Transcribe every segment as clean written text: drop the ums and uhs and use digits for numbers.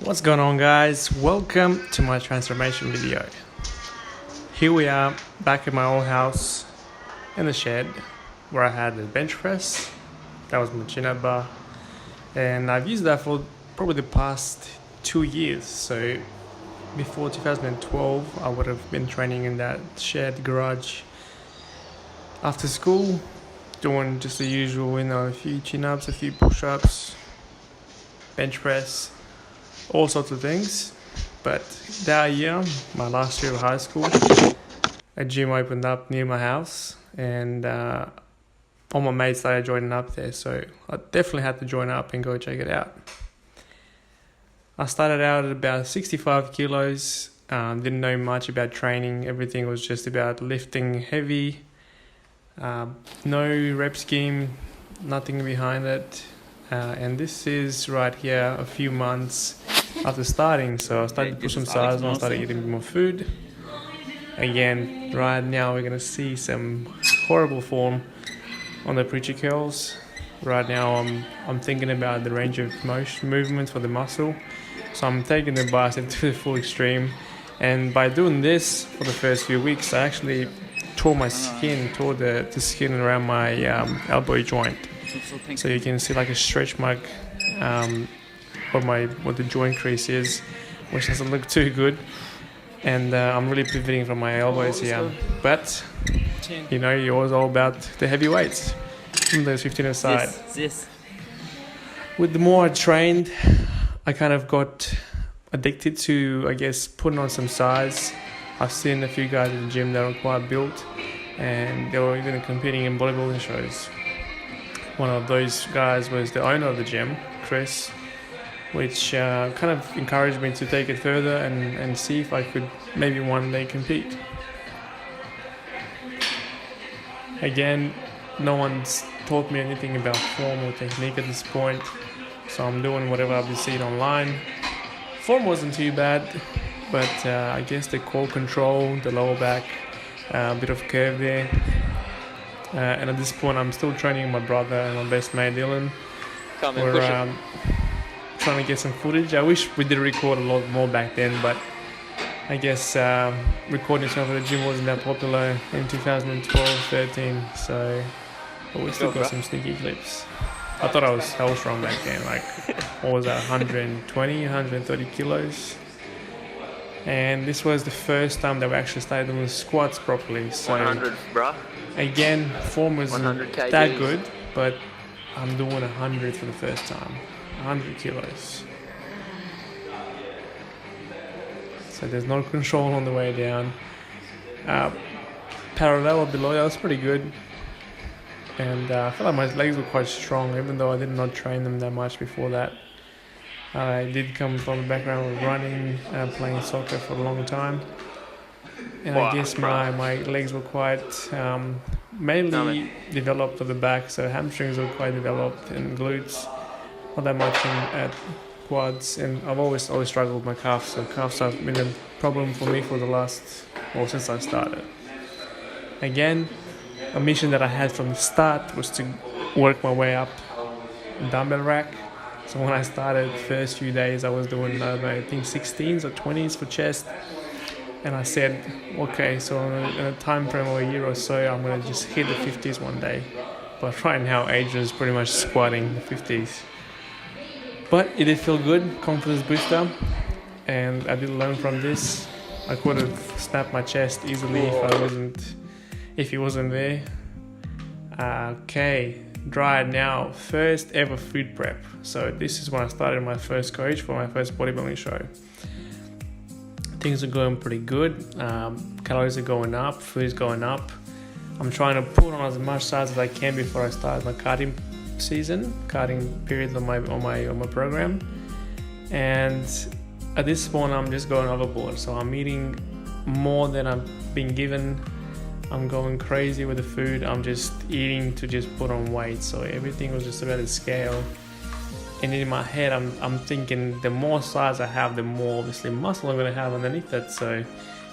What's going on, guys? Welcome to my transformation video. Here we are back at my old house in the shed where I had the bench press. That was my chin-up bar, and I've used that for probably the past 2 years. So before 2012 I would have been training in that shed garage after school, doing just the usual, a few chin-ups, a few push-ups, bench press, all sorts of things. But that year, my last year of high school, a gym opened up near my house, and all my mates started joining up there, so I definitely had to join up and go check it out. I started out at about 65 kilos, didn't know much about training. Everything was just about lifting heavy, no rep scheme, nothing behind it. And this is right here a few months after starting, so I started to put some size on, started eating more food. Again, right now we're gonna see some horrible form on the preacher curls. Right now I'm thinking about the range of motion movement for the muscle, so I'm taking the bicep to the full extreme. And by doing this for the first few weeks, I actually tore the skin around my elbow joint. So you can see like a stretch mark what the joint crease is, which doesn't look too good. And I'm really pivoting from my elbows here. But you're always all about the heavy weights. Those 15 aside. With the more I trained, I kind of got addicted to, putting on some size. I've seen a few guys in the gym that are quite built, and they were even competing in bodybuilding shows. One of those guys was the owner of the gym, Chris, which kind of encouraged me to take it further and see if I could maybe one day compete. Again, no one's taught me anything about form or technique at this point, so I'm doing whatever I've been seeing online. Form wasn't too bad, but the core control, the lower back, a bit of curve there. And at this point I'm still training my brother and my best mate Dylan. We're trying to get some footage. I wish we did record a lot more back then, but I guess recording stuff at the gym wasn't that popular in 2012-13, so but we still got some sneaky clips. I thought I was hell strong back then, what was that, 120, 130 kilos. And this was the first time that we actually started doing squats properly. So 100, bruh. Again, form wasn't that good, but I'm doing 100 for the first time. 100 kilos. So there's no control on the way down. Parallel or below, that was pretty good. And I felt like my legs were quite strong, even though I did not train them that much before that. I did come from a background of running, playing soccer for a long time. And my legs were quite mainly developed at the back, so hamstrings were quite developed, and glutes not that much at quads. And I've always struggled with my calves, so calves have been a problem for me since I started. Again, a mission that I had from the start was to work my way up dumbbell rack. So when I started, the first few days I was doing 16s or 20s for chest. And I said, okay, so in a time frame of a year or so, I'm going to just hit the 50s one day. But right now, Adrian is pretty much squatting the 50s. But it did feel good, confidence booster. And I did learn from this. I could have snapped my chest easily if he wasn't there. Okay, dry now. First ever food prep. So this is when I started my first coach for my first bodybuilding show. Things are going pretty good. Calories are going up, food is going up. I'm trying to put on as much size as I can before I start my karting period on my program. And at this point, I'm just going overboard. So I'm eating more than I've been given. I'm going crazy with the food. I'm just eating to just put on weight. So everything was just about the scale. And in my head, I'm thinking the more size I have, the more obviously muscle I'm going to have underneath that. So,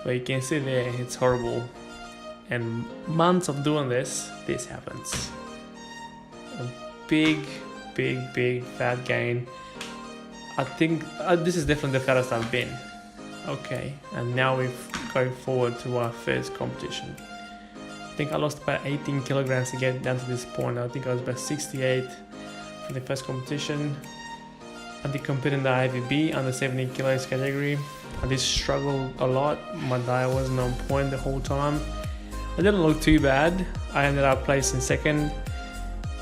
but you can see there, it's horrible. And months of doing this happens. A big fat gain. I think this is definitely the fattest I've been. Okay, and now we're going forward to our first competition. I think I lost about 18 kilograms to get down to this point. I think I was about 68 for the first competition. I did compete in the IVB under 70 kilos category. I did struggle a lot. My diet wasn't on point the whole time. I didn't look too bad. I ended up placing second,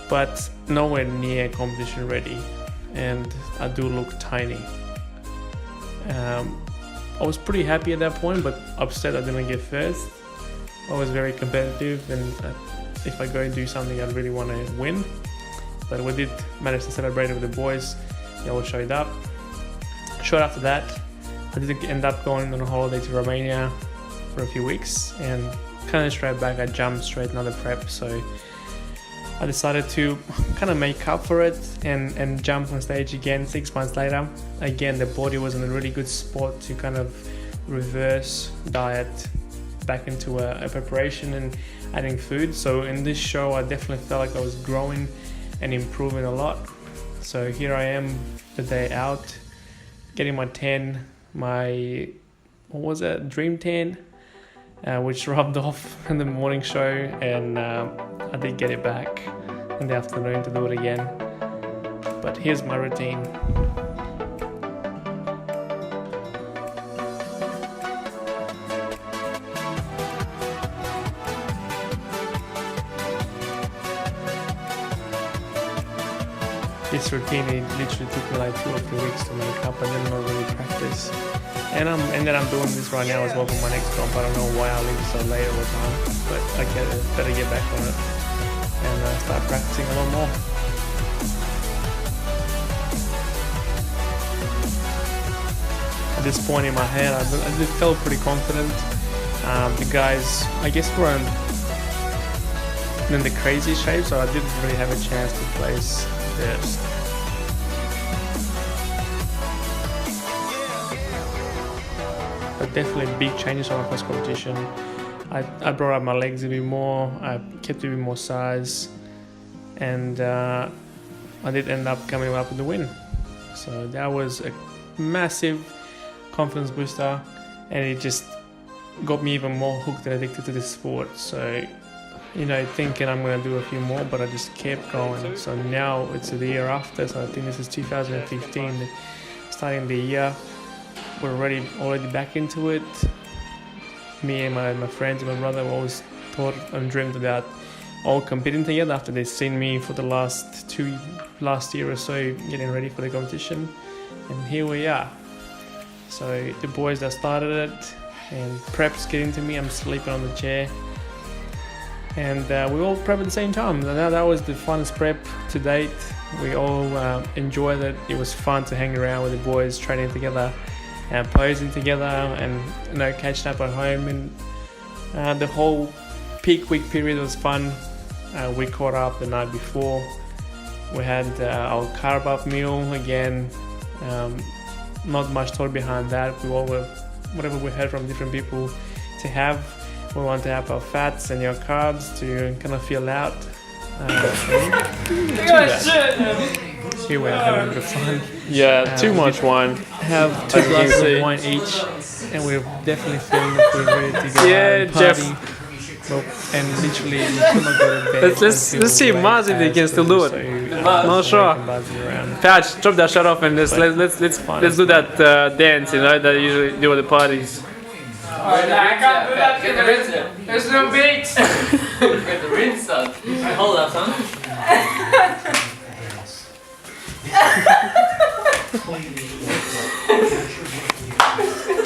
but nowhere near competition ready. And I do look tiny. I was pretty happy at that point, but upset I didn't get first. I was very competitive, and if I go and do something, I really want to win. But we did manage to celebrate with the boys. They all showed up. Short after that, I did end up going on a holiday to Romania for a few weeks, and kind of straight back, I jumped straight another prep. So I decided to kind of make up for it and jump on stage again 6 months later. Again, the body was in a really good spot to kind of reverse diet back into a preparation and adding food. So in this show, I definitely felt like I was growing and improving a lot. So here I am the day out, getting my tan, dream tan, which rubbed off in the morning show, and I did get it back in the afternoon to do it again. But here's my routine. This routine, it literally took me like 2 or 3 weeks to make up, and then not really practice. And I'm doing this right now as well for my next comp. I don't know why I leave so late all the time, but I better get back on it and start practicing a lot more. At this point in my head, I just felt pretty confident. The guys, I guess, were in the crazy shape, so I didn't really have a chance to place first. But definitely big changes on my first competition. I brought up my legs a bit more, I kept a bit more size, and I did end up coming up with the win. So that was a massive confidence booster, and it just got me even more hooked and addicted to this sport. So, thinking I'm going to do a few more, but I just kept going. So now it's the year after, so I think this is 2015, starting the year. We're already back into it. Me and my friends and my brother always thought and dreamed about all competing together after they've seen me for the last year or so getting ready for the competition. And here we are. So the boys that started it, and prep's getting to me, I'm sleeping on the chair. And we all prep at the same time. That was the funnest prep to date. We all enjoyed it. It was fun to hang around with the boys, training together and posing together, and catching up at home. And the whole peak week period was fun. We caught up the night before. We had our carb up meal again. Not much thought behind that. We all were, whatever we heard from different people to have. We want to have our fats and your carbs to kind of feel out. Here we are having good fun. Yeah, too much wine. Have 2 glasses of wine each, and we're definitely feeling that we're ready to go out and party. Well, and literally, we could not go to bed. Let's see Maz if they can still do it. Not sure. Patch, drop that shut off and let's do that dance, that you usually do at the parties. I can't do that. Get the rinse in. There's no beats. Get the rinse up. Hold up, son.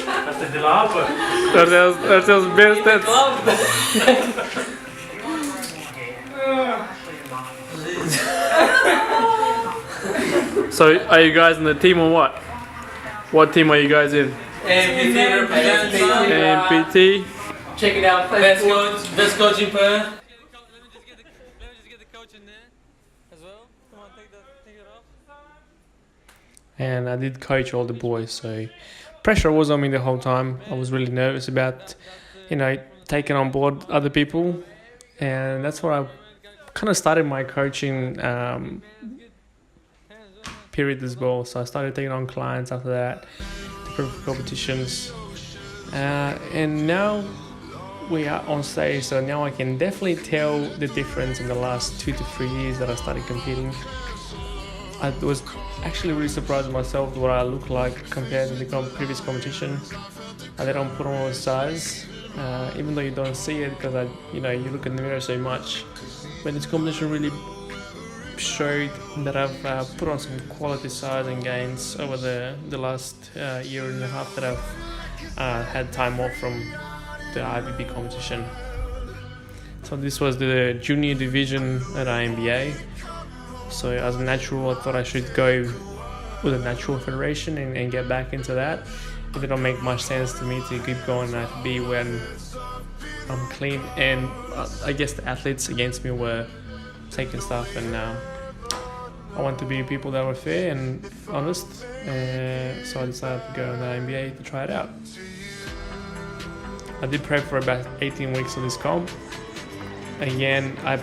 Hasta de la agua. That's those best that's. So, are you guys in the team or what? What team are you guys in? AMPT representing. AMPT. Check it out. Best coach in Perth. Let me just get the coach in there as well. Come on, take it off. And I did coach all the boys, so pressure was on me the whole time. I was really nervous about, taking on board other people, and that's where I kind of started my coaching period as well. So I started taking on clients after that, different competitions, and now we are on stage. So now I can definitely tell the difference in the last 2 to 3 years that I started competing. I was actually really surprised myself what I look like compared to the previous competition. They don't put on all the size, even though you don't see it because you look in the mirror so much. But this competition really showed that I've put on some quality size and gains over the last year and a half that I've had time off from the IBB competition. So this was the junior division at INBA. So as a natural, I thought I should go with a natural federation and get back into that. It didn't make much sense to me to keep going at IBB when I'm clean, and I guess the athletes against me were taking stuff, and I want to be people that were fair and honest, so I decided to go on the INBA to try it out. I did prep for about 18 weeks of this comp. Again, I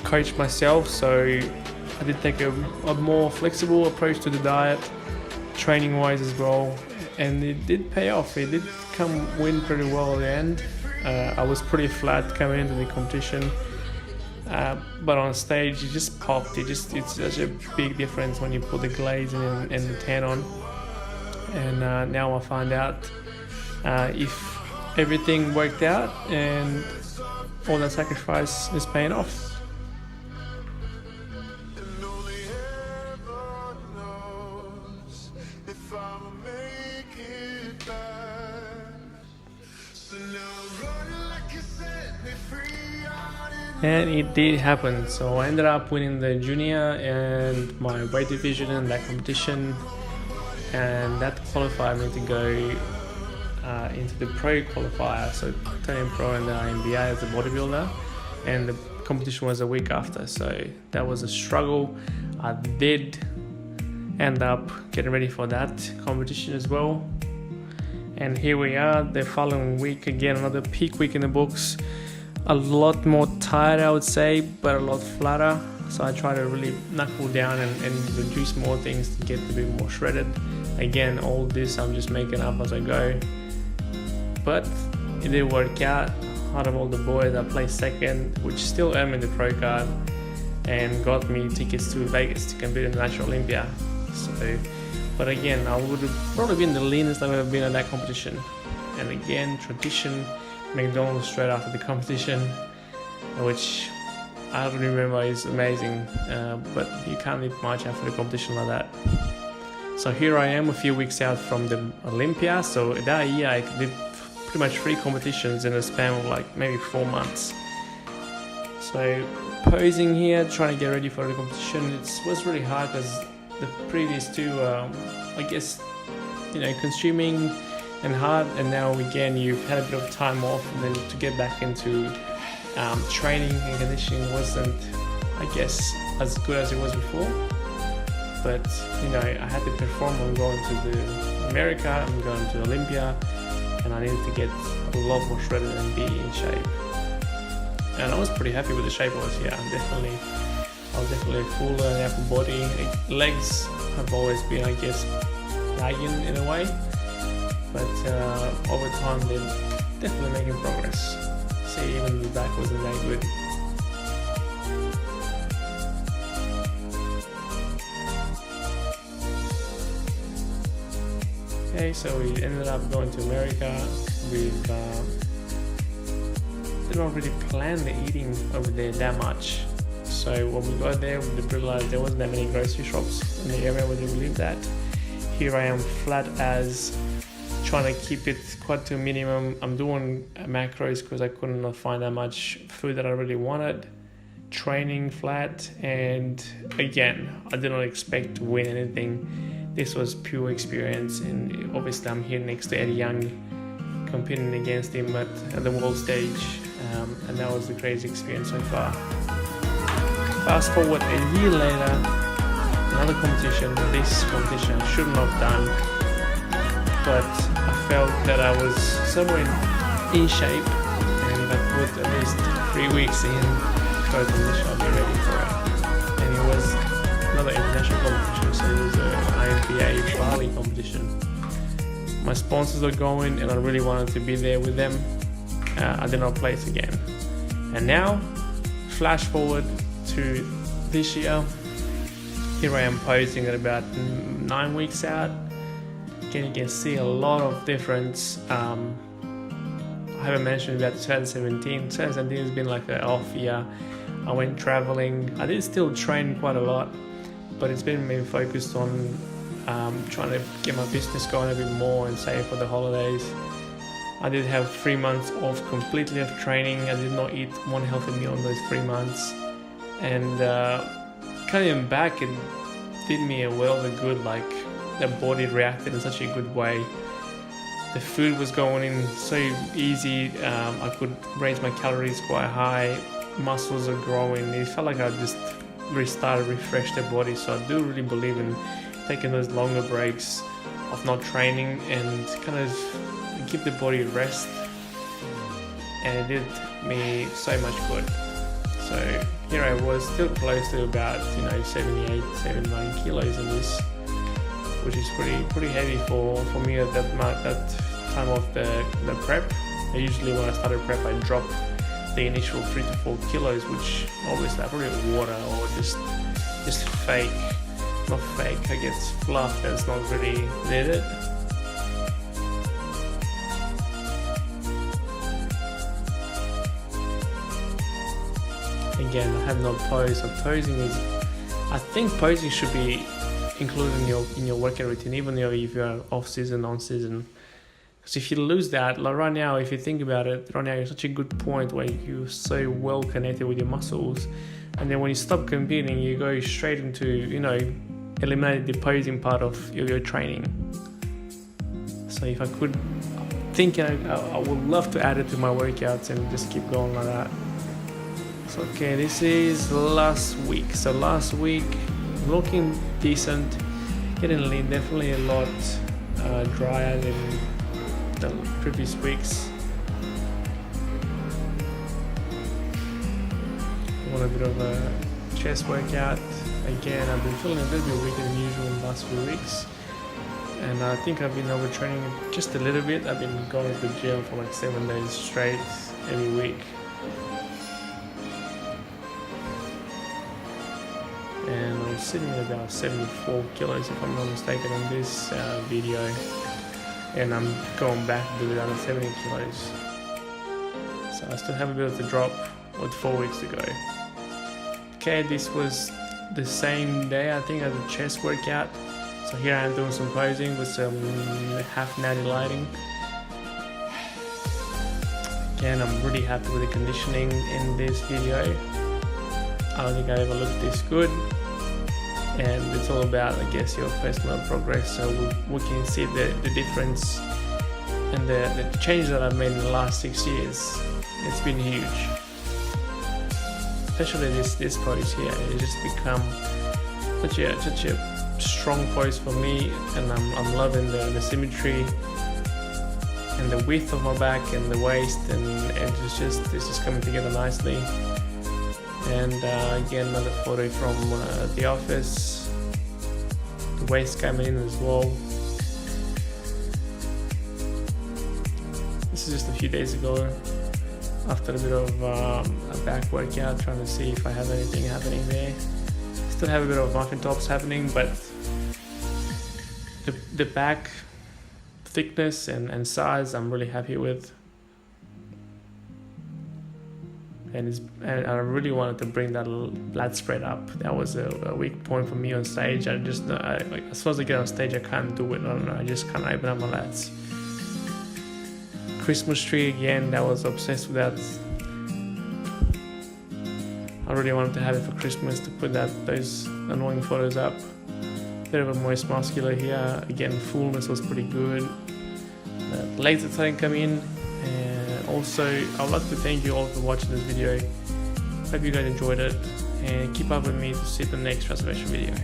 coached myself, so I did take a more flexible approach to the diet, training-wise as well, and it did pay off. It did win pretty well at the end. I was pretty flat coming into the competition, but on stage it just popped. It's such a big difference when you put the glaze in and the tan on. And now I find out if everything worked out and all that sacrifice is paying off. And it did happen. So I ended up winning the junior and my weight division in that competition, and that qualified me to go into the pro qualifier, so turning pro in the INBA as a bodybuilder, and the competition was a week after, so that was a struggle. I did end up getting ready for that competition as well, and here we are the following week, again another peak week in the books. A lot more tired, I would say, but a lot flatter. So I try to really knuckle down and reduce more things to get a bit more shredded. Again, all this I'm just making up as I go. But it did work out. Out of all the boys, I placed second, which still earned me the pro card and got me tickets to Vegas to compete in the National Olympia. So, but again, I would have probably been the leanest I've ever been at that competition. And again, tradition. McDonald's straight after the competition, which I don't remember is amazing, but you can't eat much after the competition like that. So here I am a few weeks out from the Olympia. So that year I did pretty much 3 competitions in a span of like maybe 4 months. So posing here, trying to get ready for the competition, it was really hard because the previous 2, I guess, consuming and hard, and now again you've had a bit of time off, and then to get back into training and conditioning wasn't, I guess, as good as it was before. But I had to perform. I'm going to the America, I'm going to Olympia, and I needed to get a lot more shredded and be in shape. And I was pretty happy with the shape I was here. I was definitely fuller and upper body. Legs have always been, I guess, lagging in a way. But over time they're definitely making progress. See, even the back wasn't that good. Okay, so we ended up going to America. We didn't really plan the eating over there that much. So when we got there, we realized there wasn't that many grocery shops in the area where we lived at. Here I am flat as, trying to keep it quite to a minimum. I'm doing macros because I couldn't find that much food that I really wanted. Training flat, and again, I did not expect to win anything. This was pure experience, and obviously I'm here next to Eddie Young, competing against him at the world stage, and that was a crazy experience so far. Fast forward a year later, another competition. This competition I shouldn't have done, but I felt that I was somewhere in shape, and I put at least 3 weeks in for a competition. I'll be ready for it. And it was another international competition, so it was an IMPA Bali competition. My sponsors are going, and I really wanted to be there with them. I did not place again. And now, flash forward to this year. Here I am posing at about 9 weeks out. Again, you can see a lot of difference. I haven't mentioned about 2017. 2017 has been like an off year. I went traveling. I did still train quite a lot, but it's been mainly focused on trying to get my business going a bit more and save for the holidays. I did have 3 months off completely of training. I did not eat one healthy meal in those 3 months, and coming back, it did me a world of good. Like, the body reacted in such a good way. The food was going in so easy. I could raise my calories quite high. Muscles are growing. It felt like I just restarted, refreshed the body. So I do really believe in taking those longer breaks of not training and kind of give the body rest. And it did me so much good. So here I was, still close to about 78, 79 kilos in this, which is pretty heavy for me at that time of the prep. Usually when I started prep, I drop the initial 3 to 4 kilos, which obviously I probably water or just fake, not fake, I guess fluff that's not really needed. Again, I have not posed. So posing is, I think posing should be included in your workout routine, even if you're off season, on season. Because if you lose that, like right now, if you think about it, right now you're such a good point where you're so well connected with your muscles, and then when you stop competing, you go straight into eliminate the posing part of your training. So if I could think, I would love to add it to my workouts and just keep going like that. So okay, this is last week. So last week, looking decent, getting lean, definitely a lot drier than the previous weeks. I want a bit of a chest workout. Again, I've been feeling a little bit weaker than usual in the last few weeks, and I think I've been overtraining just a little bit. I've been going to the gym for like 7 days straight every week. And I'm sitting at about 74 kilos if I'm not mistaken on this video, and I'm going back to do it under 70 kilos. So I still have a bit of the drop with 4 weeks to go. Okay, this was the same day I think as a chest workout. So here I am doing some posing with some half natty lighting. Again, I'm really happy with the conditioning in this video. I don't think I ever looked this good, and it's all about, I guess, your personal progress. So we can see the difference and the change that I've made in the last 6 years. It's been huge, especially this pose here. It's just become such a strong pose for me, and I'm loving the symmetry and the width of my back and the waist, and it's just coming together nicely. And again, another photo from the office. The waist coming in as well. This is just a few days ago, after a bit of a back workout, trying to see if I have anything happening there. Still have a bit of muffin tops happening, but the back thickness and size I'm really happy with. And I really wanted to bring that lat spread up. That was a weak point for me on stage. As soon as I get on stage, I can't do it. I don't know, I just can't open up my lats. Christmas tree again, I was obsessed with that. I really wanted to have it for Christmas, to put those annoying photos up. Bit of a moist muscular here. Again, fullness was pretty good. Legs are starting to come in. And also, I would like to thank you all for watching this video. Hope you guys enjoyed it, and keep up with me to see the next transformation video.